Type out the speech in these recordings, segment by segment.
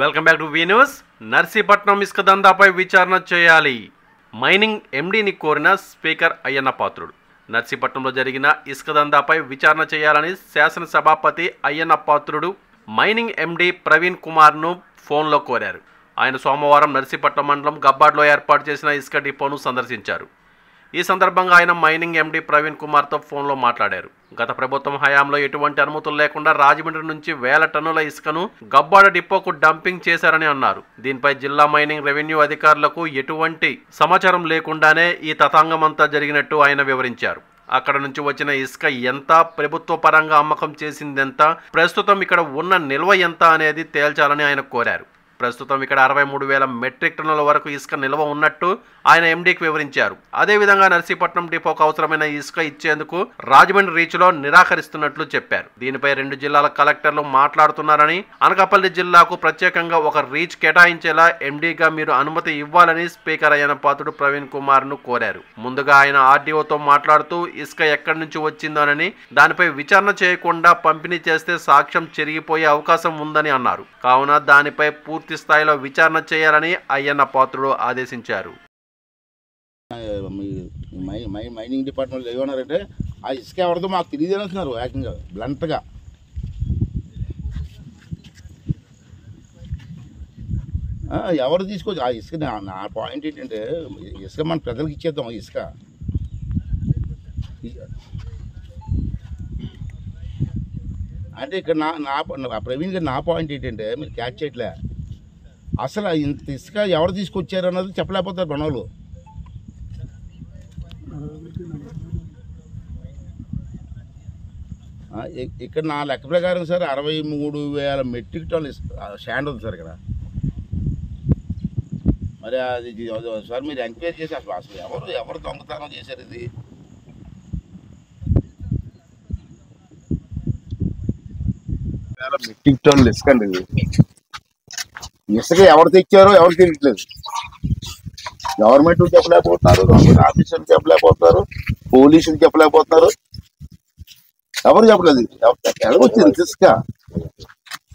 Welcome back to V news. Narsipatnam ఇసుక దందాపై విచారణ చేయాలి. మైనింగ్ ఎండీని కోరిన స్పీకర్ అయ్యన్న పాత్రుడు. నర్సీపట్నంలో జరిగిన ఇసుక దందాపై విచారణ చేయాలని శాసనసభాపతి అయ్యన్న పాత్రుడు మైనింగ్ ఎండీ ప్రవీణ్ కుమార్ను ఫోన్లో కోరారు. ఆయన సోమవారం నర్సీపట్నం మండలం గబ్బాడ్లో ఏర్పాటు చేసిన ఇసుక డిపోను సందర్శించారు. ఈ సందర్భంగా ఆయన మైనింగ్ ఎండీ ప్రవీణ్ కుమార్తో ఫోన్లో మాట్లాడారు. గత ప్రభుత్వం హయాంలో ఎటువంటి అనుమతులు లేకుండా రాజమండ్రి నుంచి 1000 టన్నుల ఇసుకను గబ్బాడ డిపోకు డంపింగ్ చేశారని అన్నారు. దీనిపై జిల్లా మైనింగ్ రెవెన్యూ అధికారులకు ఎటువంటి సమాచారం లేకుండానే ఈ తతంగం అంతా జరిగినట్టు ఆయన వివరించారు. అక్కడ నుంచి వచ్చిన ఇసుక ఎంత, ప్రభుత్వ పరంగా అమ్మకం చేసిందెంత, ప్రస్తుతం ఇక్కడ ఉన్న నిల్వ ఎంత అనేది తేల్చాలని ఆయన కోరారు. ప్రస్తుతం ఇక్కడ 63,000 మెట్రిక్ టన్నుల వరకు ఇసుక నిల్వ ఉన్నట్టు ఆయన ఎండీకి వివరించారు. అదేవిధంగా నర్సీపట్నం డిపోకు అవసరమైన ఇసుక ఇచ్చేందుకు రాజమండ్రి రీచ్లో నిరాకరిస్తున్నట్లు చెప్పారు. దీనిపై 2 జిల్లాల కలెక్టర్లు మాట్లాడుతున్నారని, అనకాపల్లి జిల్లాకు ప్రత్యేకంగా ఒక రీచ్ కేటాయించేలా ఎండీగా మీరు అనుమతి ఇవ్వాలని స్పీకర్ అయ్యన్న పాత్రుడు ప్రవీణ్ కుమార్ను కోరారు. ముందుగా ఆయన ఆర్డీఓతో మాట్లాడుతూ ఇసుక ఎక్కడి నుంచి వచ్చిందోనని, దానిపై విచారణ చేయకుండా పంపిణీ చేస్తే సాక్ష్యం చెరిగిపోయే అవకాశం ఉందని అన్నారు. కావున దానిపై పూర్తి స్థాయిలో విచారణ చేయాలని అయ్యన్న పాత్రుడు ఆదేశించారు. మైనింగ్ డిపార్ట్మెంట్లో ఏమన్నారంటే ఆ ఇసుక ఎవరితో మాకు తెలియదు అంటున్నారు. ఏకంగా బ్లంట్గా ఎవరు తీసుకోవచ్చు ఆ ఇసుక. నా పాయింట్ ఏంటంటే ఇసుక మన ప్రజలకు ఇచ్చేద్దాం. ఇసుక అంటే ఇక్కడ నా ప్రవీణ్ గారు నా పాయింట్ ఏంటంటే మీరు క్యాచ్ చేయట్లే. అసలు ఇంత ఇసుక ఎవరు తీసుకొచ్చారు అన్నది చెప్పలేకపోతారు మనోళ్ళు. ఇక్కడ నా లెక్క ప్రకారం సార్ 63,000 మెట్రిక్ టన్నులు స్టాండ్ ఉంది సార్ ఇక్కడ. మరి అది సార్ మీరు ఎంక్వైరీ చేసి అసలు ఎవరు దొంగతనం చేశారు ఇది? మెట్రిక్ టన్నులు ఇసుక అండి. ఇసుక ఎవరు తెచ్చారో ఎవరు తెలియట్లేదు. గవర్నమెంట్ చెప్పలేకపోతున్నారు, గవర్నమెంట్ ఆఫీసర్లు చెప్పలేకపోతున్నారు, పోలీసులు చెప్పలేకపోతున్నారు, ఎవరు చెప్పలేదు. ఎలాగొచ్చింది ఇసుక?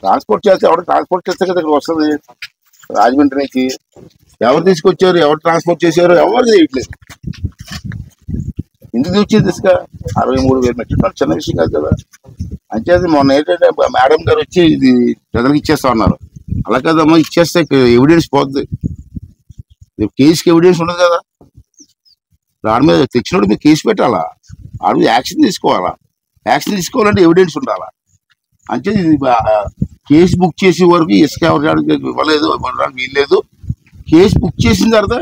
ట్రాన్స్పోర్ట్ చేస్తే ఎవరు ట్రాన్స్పోర్ట్ చేస్తే కదా ఇక్కడ వస్తుంది రాజమండ్రి నుంచి. ఎవరు తీసుకొచ్చారు, ఎవరు ట్రాన్స్పోర్ట్ చేశారు ఎవరు తెలియట్లేదు. ఎందుకు వచ్చింది ఇసుక? 63,000 మెట్రిక్ టన్నులు చిన్న విషయం కాదు కదా. అంచేది మొన్న ఏంటంటే మేడం గారు వచ్చి ఇది ప్రజలకు ఇచ్చేస్తా ఉన్నారు. అలా కదమ్మా, ఇచ్చేస్తే ఎవిడెన్స్ పోతుంది. కేసుకి ఎవిడెన్స్ ఉండదు కదా. దాని మీద తెచ్చినప్పుడు మీరు కేసు పెట్టాలా, ఆడు యాక్షన్ తీసుకోవాలా. యాక్షన్ తీసుకోవాలంటే ఎవిడెన్స్ ఉండాలా. అంటే కేసు బుక్ చేసే వరకు ఇసుక ఎవరికి ఇవ్వలేదు, ఇవ్వడానికి వీల్లేదు. కేసు బుక్ చేసిన తర్వాత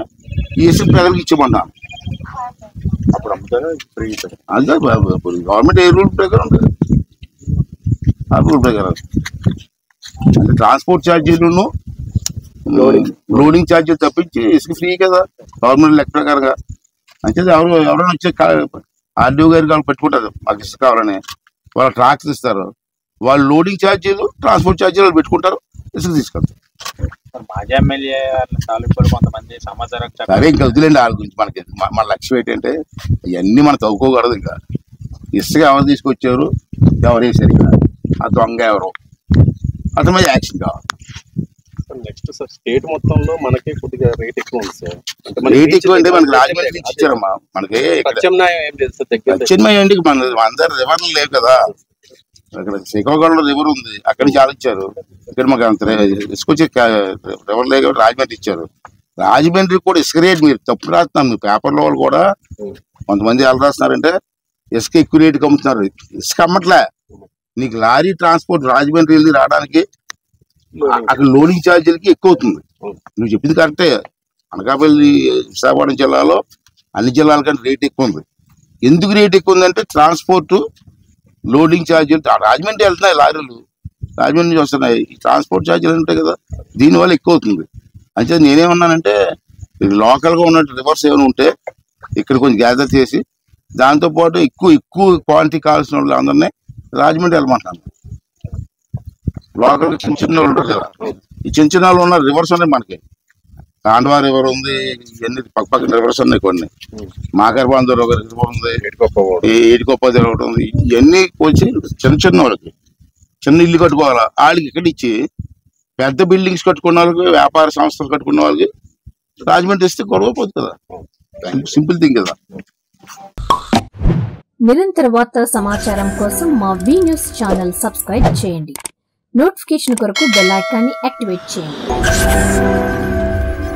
ఈ ఇసుక ప్రజలకు ఇచ్చేమన్నాను. అప్పుడు అమ్ముతారా? అంతే గవర్నమెంట్ ఏ రూల్ ప్రకారం ఉంటుంది. ఆ రూల్ ప్రకారం అంటే ట్రాన్స్పోర్ట్ ఛార్జీలను లోడింగ్ ఛార్జీలు తప్పించి ఇసుక ఫ్రీ కదా గవర్నమెంట్ లెక్క ప్రకారంగా. అంటే ఎవరైనా వచ్చే ఆర్డీఓ గారికి వాళ్ళు పెట్టుకుంటారు. మాకు ఇసుక కావాలని వాళ్ళు ట్రాక్స్ ఇస్తారు. వాళ్ళు లోడింగ్ ఛార్జీలు, ట్రాన్స్పోర్ట్ ఛార్జీలు వాళ్ళు పెట్టుకుంటారు, ఇసుక తీసుకెళ్తారు. సరే ఇంకా వదిలేండి వాళ్ళ గురించి. మనకి మన లక్ష్యం ఏంటంటే ఇవన్నీ మనం తవ్వుకోకూడదు. ఇంకా ఇసుక ఎవరు తీసుకొచ్చారు, ఎవరు వేసారు, ఇక్కడ ఆ దొంగ ఎవరు, అతని మీద యాక్షన్ కావాలి. నెక్స్ట్ సార్ స్టేట్ మొత్తంలో మనకి కొద్దిగా రేట్ ఎక్కువ ఉంది సార్. రేట్ ఎక్కువ అంటే మనకి రాజమండ్రి నుంచి ఇచ్చారమ్మా. మనకి ప్రత్యామ్నాయం మన అందరు రివర్లు లేవు కదా. ఇక్కడ శ్రీకాకుళంలో రివర్ ఉంది, అక్కడి నుంచి ఆలోచించారు. ఇక్కడ మాకు అంత ఇసుకొచ్చే రివర్ లేక రాజమండ్రి ఇచ్చారు. రాజమండ్రి కూడా ఇసుక రేట్ మీరు తప్పు రాస్తున్నారు. మీ పేపర్లో వాళ్ళు కూడా కొంతమంది ఎలా రాస్తున్నారంటే ఇసుక ఎక్కువ రేటుకి అమ్ముతున్నారు. ఇసుక అమ్మట్లే. నీకు లారీ ట్రాన్స్పోర్ట్ రాజమండ్రి వెళ్ళి రావడానికి అక్కడ లోడింగ్ ఛార్జీలకి ఎక్కువ అవుతుంది. నువ్వు చెప్పింది కరెక్టే. అనకాపల్లి విశాఖపట్నం జిల్లాలో అన్ని జిల్లాల కంటే రేట్ ఎక్కువ ఉంది. ఎందుకు రేట్ ఎక్కువ ఉందంటే ట్రాన్స్పోర్ట్, లోడింగ్ ఛార్జీలు. రాజమండ్రి వెళ్తున్నాయి లారీలు, రాజమండ్రి నుంచి వస్తున్నాయి. ఈ ట్రాన్స్పోర్ట్ ఛార్జీలు ఉంటాయి కదా, దీనివల్ల ఎక్కువ అవుతుంది. అంటే నేనేమన్నానంటే లోకల్గా ఉన్నట్టు రివర్స్ ఏమైనా ఉంటే ఇక్కడ కొంచెం గ్యాదర్ చేసి దాంతోపాటు ఎక్కువ క్వాంటిటీ కావాల్సిన వాళ్ళు అందరినీ రాజమండ్రి వెళ్ళమంటాను. లోకల్ చిన్న వాళ్ళు ఉంటారు కదా, ఈ చిన్న వాళ్ళు ఉన్న రివర్స్ ఉన్నాయి. మనకి కాండవా రివర్ ఉంది, ఇవన్నీ పక్కన రివర్స్ ఉన్నాయి. కొన్ని మాకర్బాందర్ ఒక రివర్ ఉంది, ఏటికొప్ప ఒకటి ఉంది. ఇవన్నీ వచ్చి చిన్న వాళ్ళకి చిన్న ఇల్లు కట్టుకోవాలా. వాళ్ళకి ఇక్కడ ఇచ్చి పెద్ద బిల్డింగ్స్ కట్టుకున్న వాళ్ళకి, వ్యాపార సంస్థలు కట్టుకున్న వాళ్ళకి రాజమండ్రి ఇస్తే గొడవ పోతుంది కదా. సింపుల్ థింగ్ కదా. నిరంతర వార్తా సమాచారం కోసం మా వి న్యూస్ ఛానల్ సబ్స్క్రైబ్ చేయండి. నోటిఫికేషన్ కొరకు బెల్ ఐకాన్ని యాక్టివేట్ చేయండి.